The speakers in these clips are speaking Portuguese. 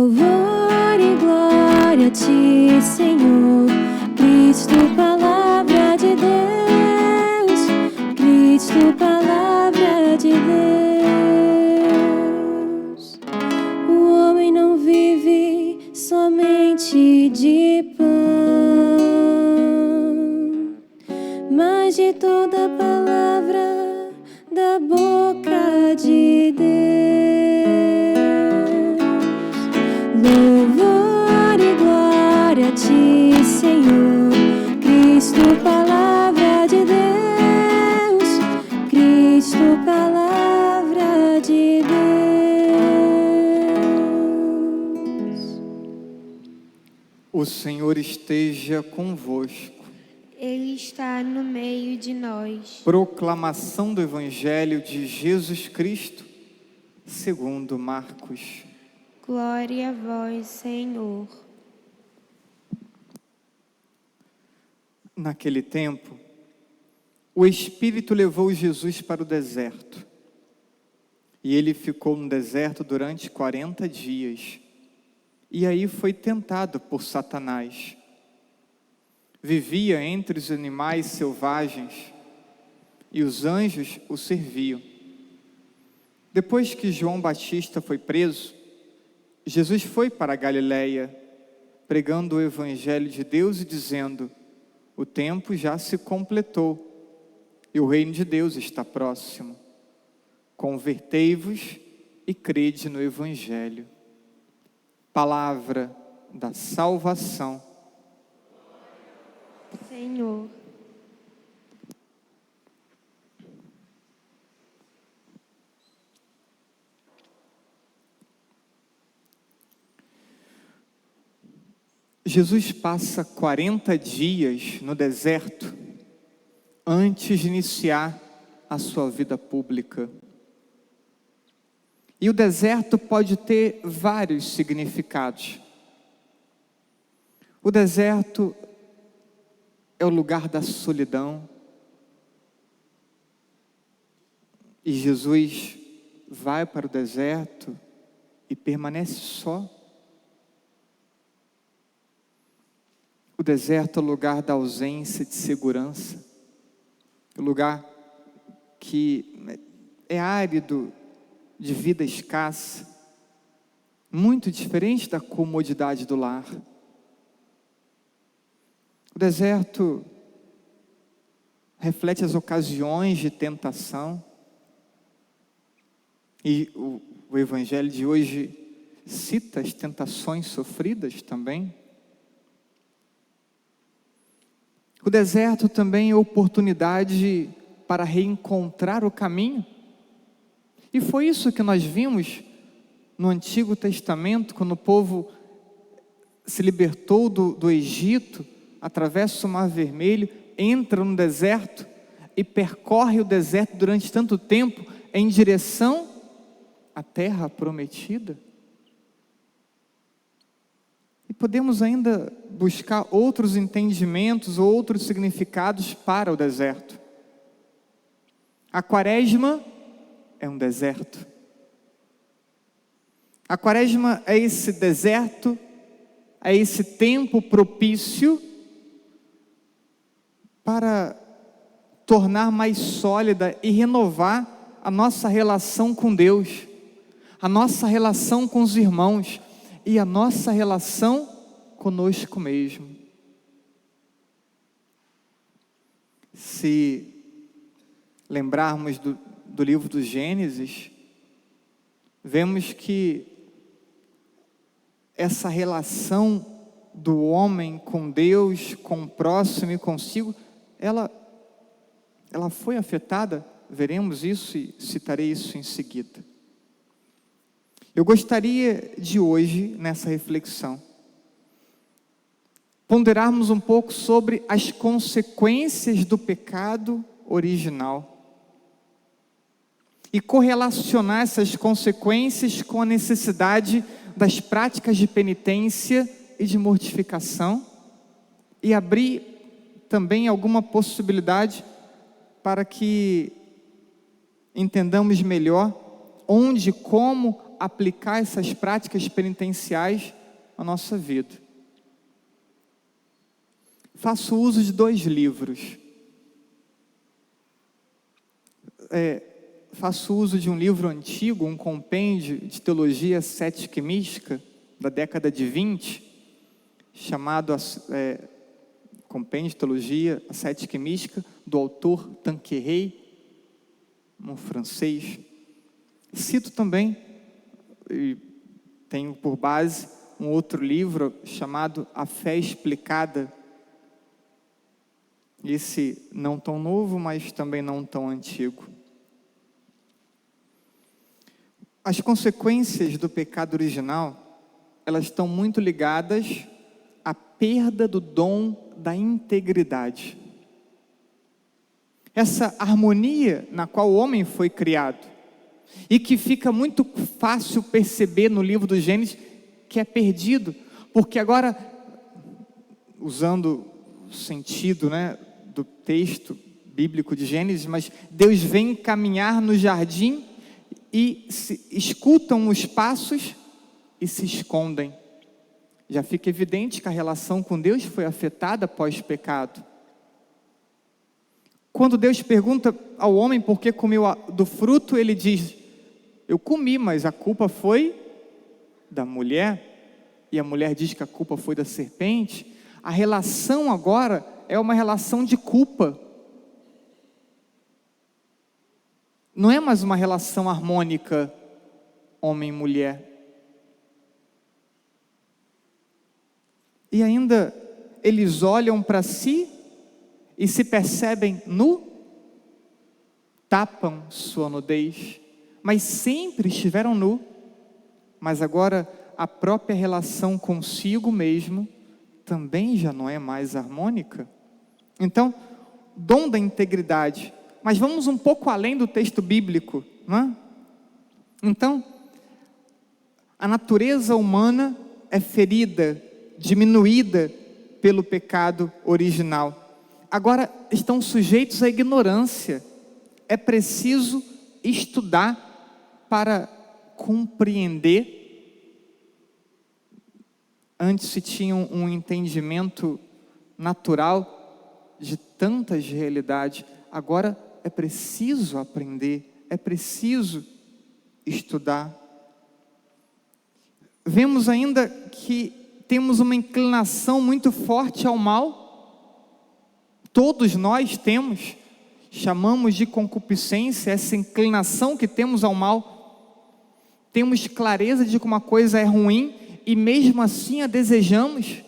Louvor e glória a ti, Senhor, Cristo, palavra de Deus, Cristo, palavra de Deus. O homem não vive somente de pão, mas de toda palavra da boca de Deus. Louvor e glória a ti, Senhor, Cristo, palavra de Deus, Cristo, palavra de Deus. O Senhor esteja convosco. Ele está no meio de nós. Proclamação do Evangelho de Jesus Cristo, segundo Marcos. Glória a vós, Senhor. Naquele tempo, o Espírito levou Jesus para o deserto. E ele ficou no deserto durante 40 dias. E aí foi tentado por Satanás. Vivia entre os animais selvagens e os anjos o serviam. Depois que João Batista foi preso, Jesus foi para a Galileia, pregando o Evangelho de Deus e dizendo: o tempo já se completou e o reino de Deus está próximo. Convertei-vos e crede no Evangelho. Palavra da salvação. Senhor. Jesus passa 40 dias no deserto antes de iniciar a sua vida pública. E o deserto pode ter vários significados. O deserto é o lugar da solidão. E Jesus vai para o deserto e permanece só. O deserto é o lugar da ausência de segurança. O lugar que é árido, de vida escassa, muito diferente da comodidade do lar. O deserto reflete as ocasiões de tentação. E o Evangelho de hoje cita as tentações sofridas também. O deserto também é oportunidade para reencontrar o caminho. E foi isso que nós vimos no Antigo Testamento, quando o povo se libertou do Egito, atravessa o Mar Vermelho, entra no deserto e percorre o deserto durante tanto tempo em direção à terra prometida. E podemos ainda buscar outros entendimentos, outros significados para o deserto. A Quaresma é um deserto. A Quaresma é esse deserto, é esse tempo propício para tornar mais sólida e renovar a nossa relação com Deus, a nossa relação com os irmãos e a nossa relação conosco mesmo. Se lembrarmos do livro do Gênesis, vemos que essa relação do homem com Deus, com o próximo e consigo, ela foi afetada. Veremos isso e citarei isso em seguida. Eu gostaria de hoje, nessa reflexão, ponderarmos um pouco sobre as consequências do pecado original e correlacionar essas consequências com a necessidade das práticas de penitência e de mortificação, e abrir também alguma possibilidade para que entendamos melhor onde e como aplicar essas práticas penitenciais à nossa vida? Faço uso de 2 livros. Faço uso de um livro antigo, um compêndio de teologia cética e mística, da década de 20, chamado Compêndio de Teologia Cética e Mística, do autor Tanqueray, um francês. Cito também, e tenho por base, um outro livro chamado A Fé Explicada. Esse não tão novo, mas também não tão antigo. As consequências do pecado original, elas estão muito ligadas à perda do dom da integridade. Essa harmonia na qual o homem foi criado, e que fica muito fácil perceber no livro do Gênesis, que é perdido, porque agora, usando o sentido, do texto bíblico de Gênesis, mas Deus vem caminhar no jardim e escutam os passos e se escondem. Já fica evidente que a relação com Deus foi afetada após o pecado. Quando Deus pergunta ao homem por que comeu do fruto, ele diz: eu comi, mas a culpa foi da mulher. E a mulher diz que a culpa foi da serpente. A relação agora é uma relação de culpa. Não é mais uma relação harmônica, homem e mulher. E ainda eles olham para si e se percebem nu, tapam sua nudez, mas sempre estiveram nu, mas agora a própria relação consigo mesmo também já não é mais harmônica. Então, dom da integridade, mas vamos um pouco além do texto bíblico, não é? Então, a natureza humana é ferida, diminuída pelo pecado original. Agora estão sujeitos à ignorância. É preciso estudar para compreender. Antes se tinha um entendimento natural de tantas realidades. Agora é preciso aprender, é preciso estudar. Vemos ainda que temos uma inclinação muito forte ao mal. Todos nós temos, chamamos de concupiscência, essa inclinação que temos ao mal. Temos clareza de que uma coisa é ruim e mesmo assim a desejamos.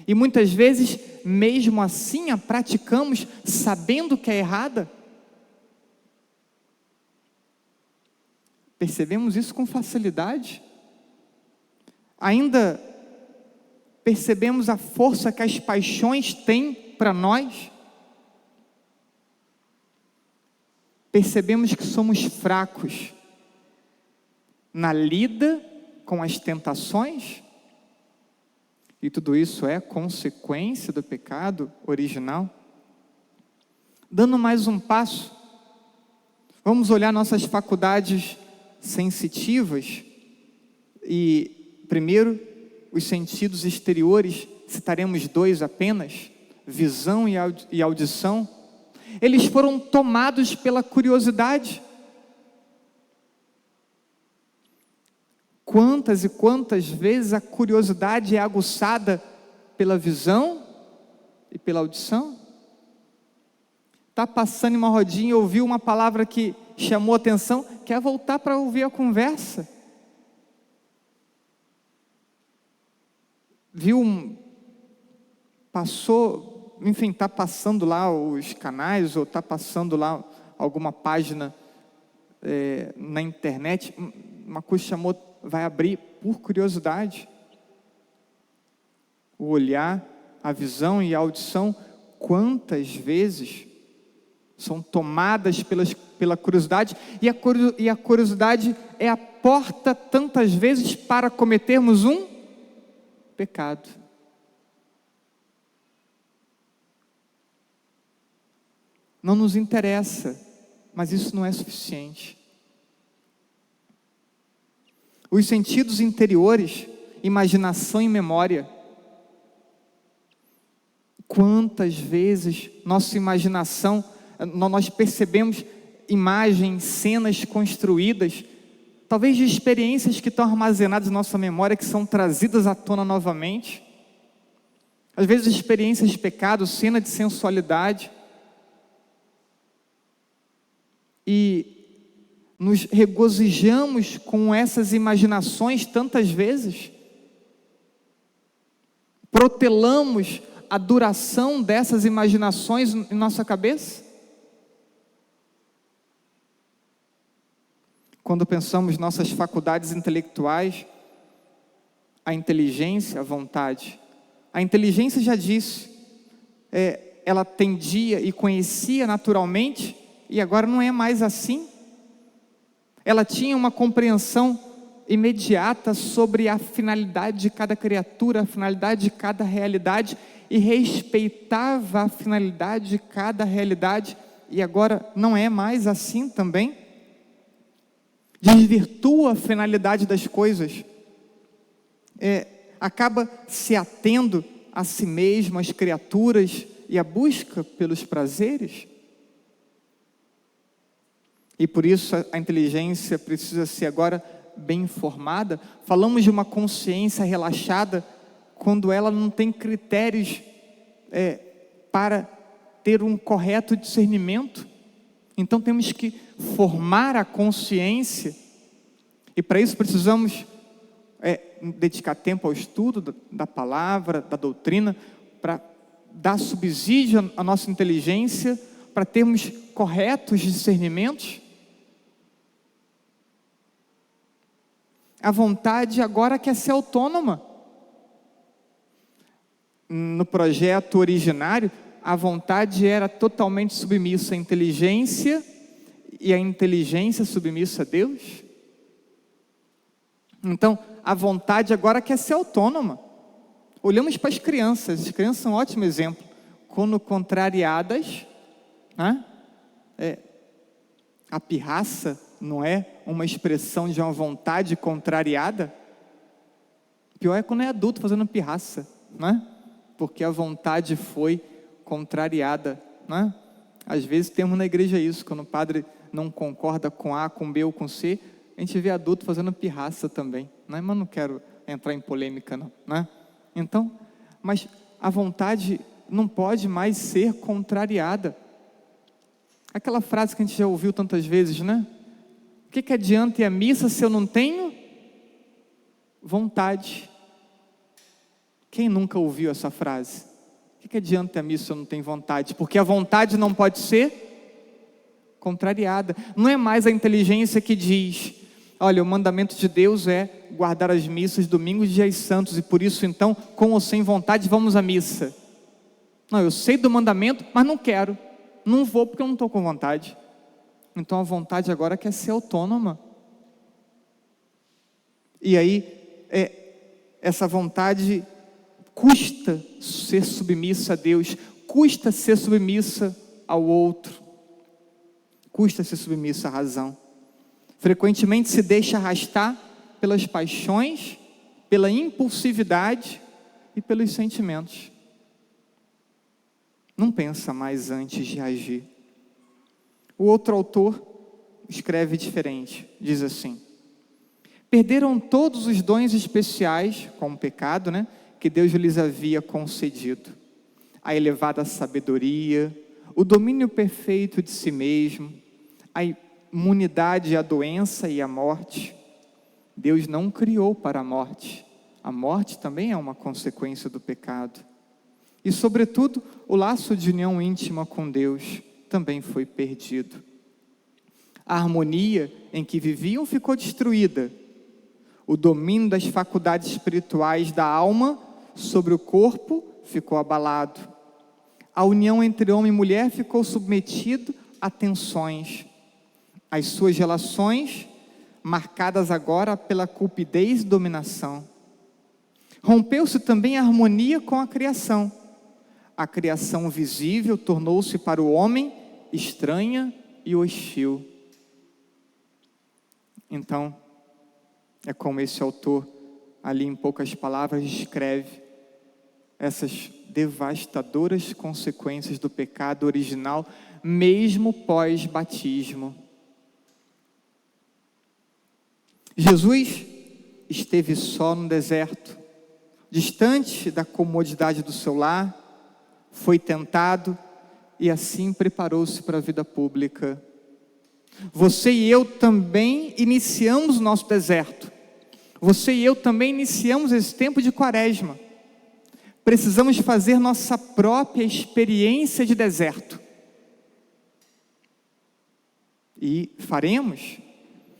E muitas vezes, mesmo assim, a praticamos sabendo que é errada. Percebemos isso com facilidade. Ainda percebemos a força que as paixões têm para nós. Percebemos que somos fracos na lida com as tentações. E tudo isso é consequência do pecado original. Dando mais um passo, vamos olhar nossas faculdades sensitivas. E primeiro, os sentidos exteriores, citaremos 2 apenas, visão e audição. Eles foram tomados pela curiosidade. Quantas e quantas vezes a curiosidade é aguçada pela visão e pela audição? Está passando em uma rodinha e ouviu uma palavra que chamou a atenção, quer voltar para ouvir a conversa. Passou, enfim, está passando lá os canais, ou está passando lá alguma página na internet, uma coisa chamou, vai abrir por curiosidade. O olhar, a visão e a audição, quantas vezes são tomadas pela curiosidade, e a curiosidade é a porta tantas vezes para cometermos um pecado. Não nos interessa, mas isso não é suficiente. os sentidos interiores, imaginação e memória. Quantas vezes nossa imaginação, nós percebemos imagens, cenas construídas, talvez de experiências que estão armazenadas na nossa memória, que são trazidas à tona novamente. Às vezes experiências de pecado, cena de sensualidade. E nos regozijamos com essas imaginações tantas vezes. Protelamos a duração dessas imaginações em nossa cabeça. Quando pensamos nossas faculdades intelectuais, a inteligência, a vontade. A inteligência já disse, ela tendia e conhecia naturalmente, e agora não é mais assim. Ela tinha uma compreensão imediata sobre a finalidade de cada criatura, a finalidade de cada realidade, e respeitava a finalidade de cada realidade, e agora não é mais assim também. Desvirtua a finalidade das coisas, acaba se atendo a si mesmo, às criaturas, e a busca pelos prazeres. E por isso a inteligência precisa ser agora bem informada. Falamos de uma consciência relaxada quando ela não tem critérios para ter um correto discernimento. Então temos que formar a consciência, e para isso precisamos dedicar tempo ao estudo da palavra, da doutrina, para dar subsídio à nossa inteligência, para termos corretos discernimentos. A vontade agora quer ser autônoma. No projeto originário, a vontade era totalmente submissa à inteligência, e a inteligência submissa a Deus. Então, a vontade agora quer ser autônoma. Olhamos para as crianças são um ótimo exemplo. Quando contrariadas, a pirraça não é uma expressão de uma vontade contrariada? Pior é quando é adulto fazendo pirraça, porque a vontade foi contrariada. Às vezes temos na igreja isso, quando o padre não concorda com A, com B ou com C, a gente vê adulto fazendo pirraça também, mas não quero entrar em polêmica não, Então, mas a vontade não pode mais ser contrariada. Aquela frase que a gente já ouviu tantas vezes, O que adianta ir à missa se eu não tenho vontade? Quem nunca ouviu essa frase? O que adianta ir à missa se eu não tenho vontade? Porque a vontade não pode ser contrariada. Não é mais a inteligência que diz, olha, o mandamento de Deus é guardar as missas domingos e dias santos, e por isso então, com ou sem vontade, vamos à missa. Não, eu sei do mandamento, mas não quero. Não vou porque eu não estou com vontade. Então a vontade agora quer ser autônoma. E aí, essa vontade custa ser submissa a Deus, custa ser submissa ao outro, custa ser submissa à razão. Frequentemente se deixa arrastar pelas paixões, pela impulsividade e pelos sentimentos. Não pensa mais antes de agir. O outro autor escreve diferente, diz assim: perderam todos os dons especiais, com o pecado, que Deus lhes havia concedido. A elevada sabedoria, o domínio perfeito de si mesmo, a imunidade à doença e à morte. Deus não criou para a morte. A morte também é uma consequência do pecado. E, sobretudo, o laço de união íntima com Deus também foi perdido. A harmonia em que viviam ficou destruída. O domínio das faculdades espirituais da alma sobre o corpo ficou abalado. A união entre homem e mulher ficou submetido a tensões. As suas relações, marcadas agora pela cupidez e dominação. Rompeu-se também a harmonia com a criação. A criação visível tornou-se para o homem estranha e hostil. Então, É como esse autor, ali em poucas palavras, descreve essas devastadoras consequências do pecado original, mesmo pós-batismo. Jesus esteve só no deserto, distante da comodidade do seu lar, foi tentado e assim preparou-se para a vida pública. Você e eu também iniciamos o nosso deserto. Você e eu também iniciamos esse tempo de quaresma. Precisamos fazer nossa própria experiência de deserto. E faremos,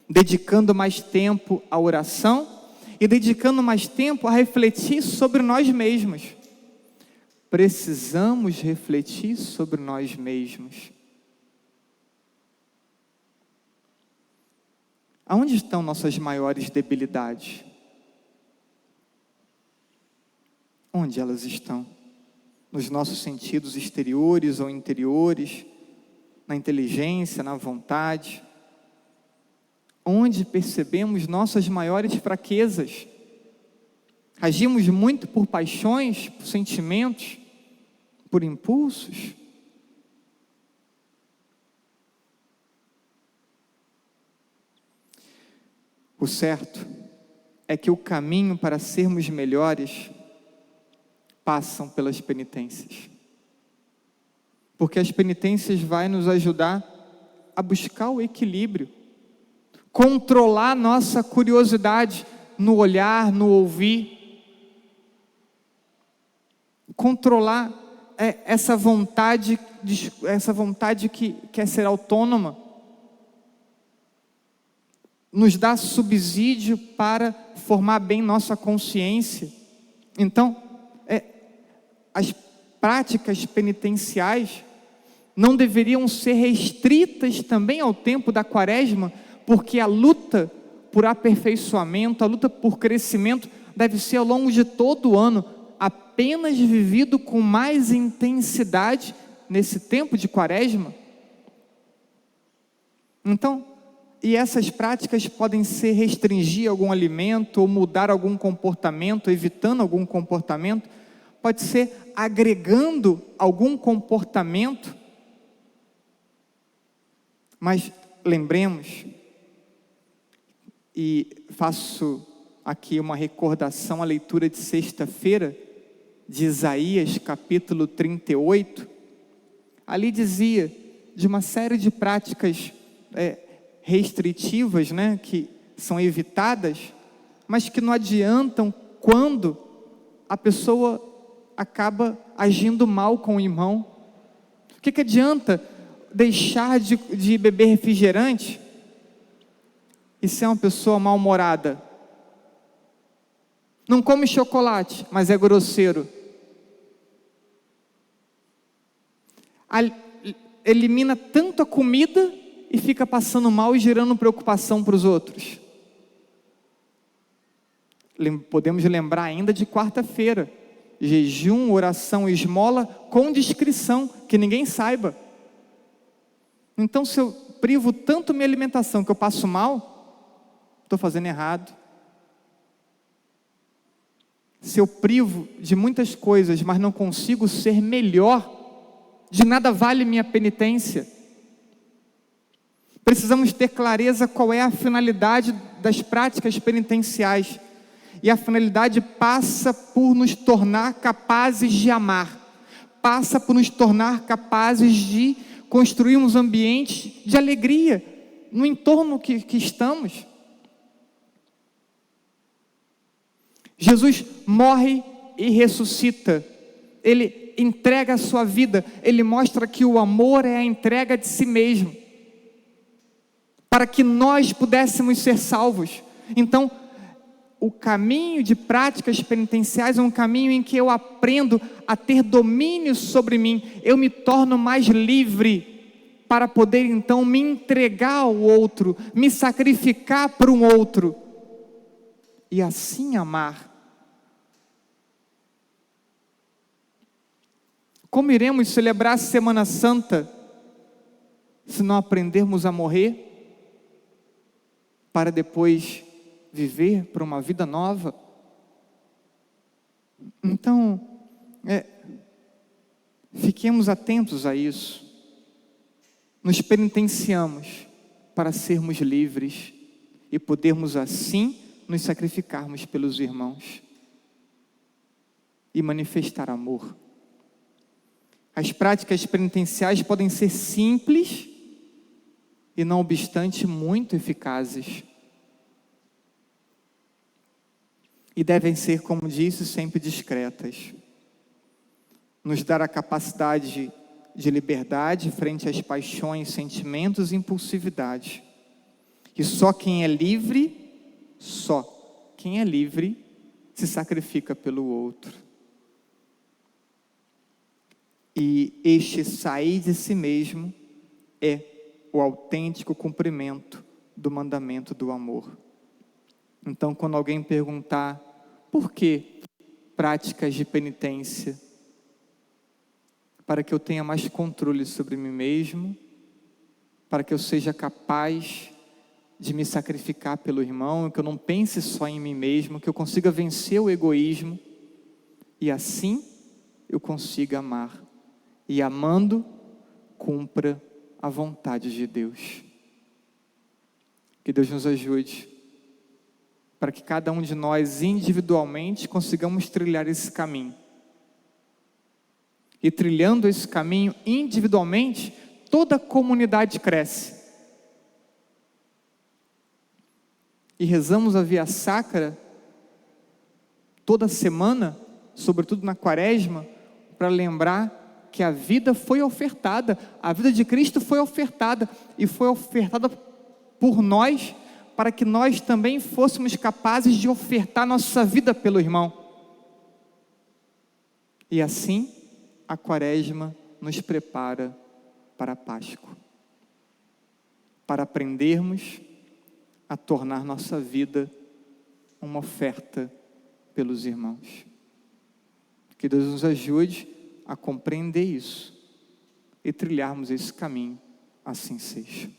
dedicando mais tempo à oração e dedicando mais tempo a refletir sobre nós mesmos. Precisamos refletir sobre nós mesmos. Aonde estão nossas maiores debilidades? Onde elas estão? Nos nossos sentidos exteriores ou interiores? Na inteligência, na vontade? Onde percebemos nossas maiores fraquezas? Agimos muito por paixões, por sentimentos, por impulsos? O certo é que o caminho para sermos melhores passam pelas penitências. Porque as penitências vão nos ajudar a buscar o equilíbrio, controlar nossa curiosidade no olhar, no ouvir, controlar essa vontade que quer ser autônoma, nos dá subsídio para formar bem nossa consciência. Então, as práticas penitenciais não deveriam ser restritas também ao tempo da quaresma, porque a luta por aperfeiçoamento, a luta por crescimento deve ser ao longo de todo o ano, apenas vivido com mais intensidade nesse tempo de quaresma. Então, e essas práticas podem ser restringir algum alimento, ou mudar algum comportamento, evitando algum comportamento, pode ser agregando algum comportamento, mas lembremos, e faço aqui uma recordação à leitura de sexta-feira, de Isaías capítulo 38, ali dizia de uma série de práticas restritivas, que são evitadas, mas que não adiantam quando a pessoa acaba agindo mal com o irmão. O que adianta deixar de beber refrigerante e ser uma pessoa mal-humorada? Não come chocolate, mas é grosseiro. Elimina tanto a comida e fica passando mal e gerando preocupação para os outros. Podemos lembrar ainda de quarta-feira: jejum, oração e esmola com discrição, que ninguém saiba. Então, se eu privo tanto minha alimentação que eu passo mal, estou fazendo errado. Se eu privo de muitas coisas, mas não consigo ser melhor, de nada vale minha penitência. Precisamos ter clareza qual é a finalidade das práticas penitenciais. E a finalidade passa por nos tornar capazes de amar. Passa por nos tornar capazes de construirmos ambientes de alegria no entorno que estamos. Jesus morre e ressuscita. Ele entrega a sua vida. Ele mostra que o amor é a entrega de si mesmo, para que nós pudéssemos ser salvos. Então, o caminho de práticas penitenciais é um caminho em que eu aprendo a ter domínio sobre mim. Eu me torno mais livre para poder então me entregar ao outro, me sacrificar para um outro e assim amar. Como iremos celebrar a Semana Santa se não aprendermos a morrer para depois viver para uma vida nova. Então, fiquemos atentos a isso. Nos penitenciamos para sermos livres e podermos assim nos sacrificarmos pelos irmãos e manifestar amor. As práticas penitenciais podem ser simples e, não obstante, muito eficazes. E devem ser, como disse, sempre discretas. Nos dar a capacidade de liberdade frente às paixões, sentimentos e impulsividade. E só quem é livre se sacrifica pelo outro. E este sair de si mesmo é o autêntico cumprimento do mandamento do amor. Então, quando alguém perguntar por que práticas de penitência, para que eu tenha mais controle sobre mim mesmo, para que eu seja capaz de me sacrificar pelo irmão, que eu não pense só em mim mesmo, que eu consiga vencer o egoísmo e assim eu consiga amar. E amando, cumpra a vontade de Deus. Que Deus nos ajude para que cada um de nós individualmente consigamos trilhar esse caminho. E trilhando esse caminho individualmente, toda a comunidade cresce. E rezamos a Via Sacra toda semana, sobretudo na Quaresma, para lembrar que a vida foi ofertada, a vida de Cristo foi ofertada, e foi ofertada por nós, para que nós também fôssemos capazes de ofertar nossa vida pelo irmão. E assim, a Quaresma nos prepara para a Páscoa, para aprendermos a tornar nossa vida uma oferta pelos irmãos. Que Deus nos ajude a compreender isso e trilharmos esse caminho, assim seja.